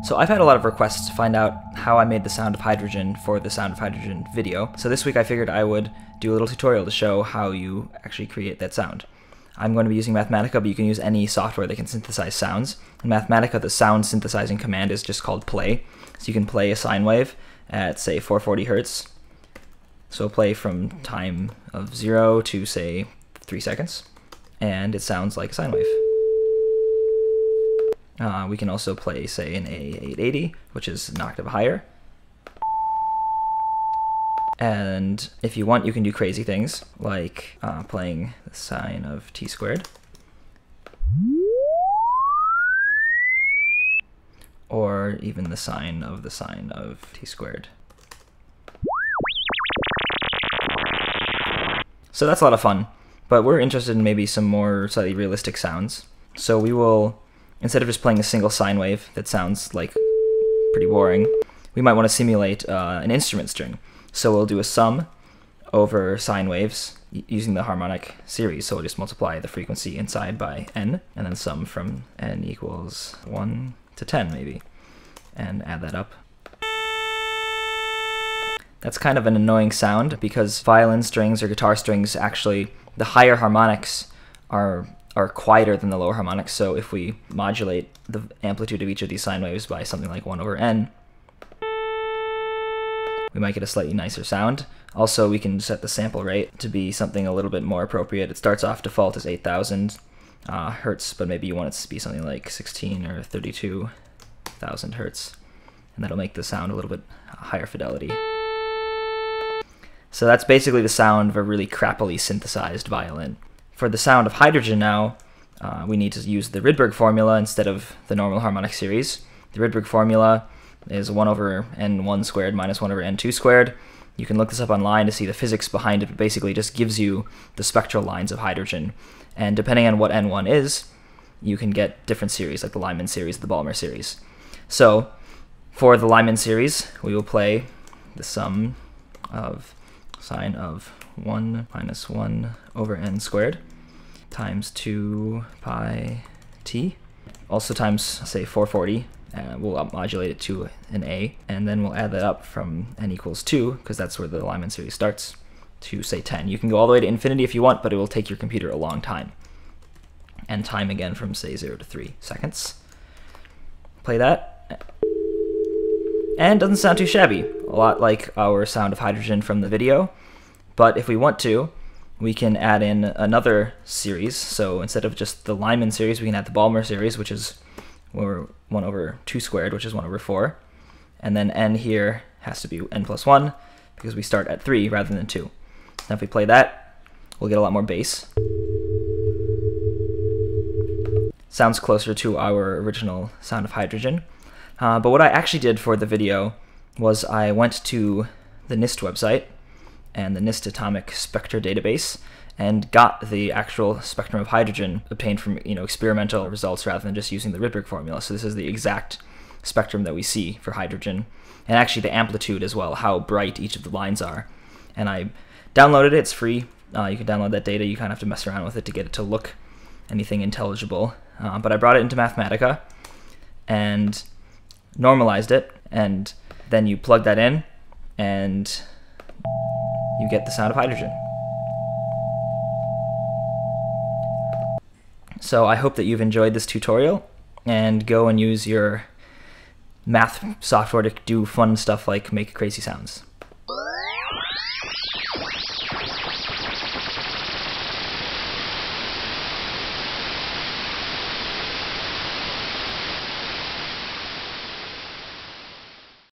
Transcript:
So I've had a lot of requests to find out how I made the sound of hydrogen for the sound of hydrogen video. So this week I figured I would do a little tutorial to show how you actually create that sound. I'm going to be using Mathematica, but you can use any software that can synthesize sounds. In Mathematica, the sound synthesizing command is just called play. So you can play a sine wave at, say, 440 hertz. So play from time of 0 to, say, 3 seconds. And it sounds like a sine wave. We can also play, say, an A880, which is an octave higher. And if you want, you can do crazy things, like playing the sine of t squared. Or even the sine of t squared. So that's a lot of fun, but we're interested in maybe some more slightly realistic sounds. So we will, instead of just playing a single sine wave that sounds like pretty boring, we might want to simulate an instrument string. So we'll do a sum over sine waves using the harmonic series. So we'll just multiply the frequency inside by n, and then sum from n equals 1 to 10 maybe, and add that up. That's kind of an annoying sound because violin strings or guitar strings, actually, the higher harmonics are quieter than the lower harmonics. So if we modulate the amplitude of each of these sine waves by something like 1 over n, we might get a slightly nicer sound. Also, we can set the sample rate to be something a little bit more appropriate. It starts off default as 8,000 hertz, but maybe you want it to be something like 16 or 32,000 hertz, and that'll make the sound a little bit higher fidelity. So that's basically the sound of a really crappily synthesized violin. For the sound of hydrogen now, we need to use the Rydberg formula instead of the normal harmonic series. The Rydberg formula is 1 over n1 squared minus 1 over n2 squared. You can look this up online to see the physics behind it, but basically it just gives you the spectral lines of hydrogen. And depending on what n1 is, you can get different series, like the Lyman series, the Balmer series. So for the Lyman series, we will play the sum of sine of 1 minus 1 over n squared times 2 pi t, also times, say, 440. We'll modulate it to an A, and then we'll add that up from n equals 2, because that's where the Lyman series starts, to, say, 10. You can go all the way to infinity if you want, but it will take your computer a long time. And time again from, say, 0 to 3 seconds. Play that. And doesn't sound too shabby. A lot like our sound of hydrogen from the video. But if we want to, we can add in another series. So instead of just the Lyman series, we can add the Balmer series, which is 1 over 2 squared, which is 1 over 4. And then n here has to be n plus 1, because we start at 3 rather than 2. Now if we play that, we'll get a lot more bass. Sounds closer to our original sound of hydrogen. But what I actually did for the video was I went to the NIST website and the NIST Atomic Spectra database and got the actual spectrum of hydrogen obtained from experimental results rather than just using the Rydberg formula. So this is the exact spectrum that we see for hydrogen, and actually the amplitude as well, how bright each of the lines are. And I downloaded it. It's free. You can download that data. You kind of have to mess around with it to get it to look anything intelligible. But I brought it into Mathematica and normalized it, and then you plug that in and you get the sound of hydrogen. So I hope that you've enjoyed this tutorial, and go and use your math software to do fun stuff like make crazy sounds.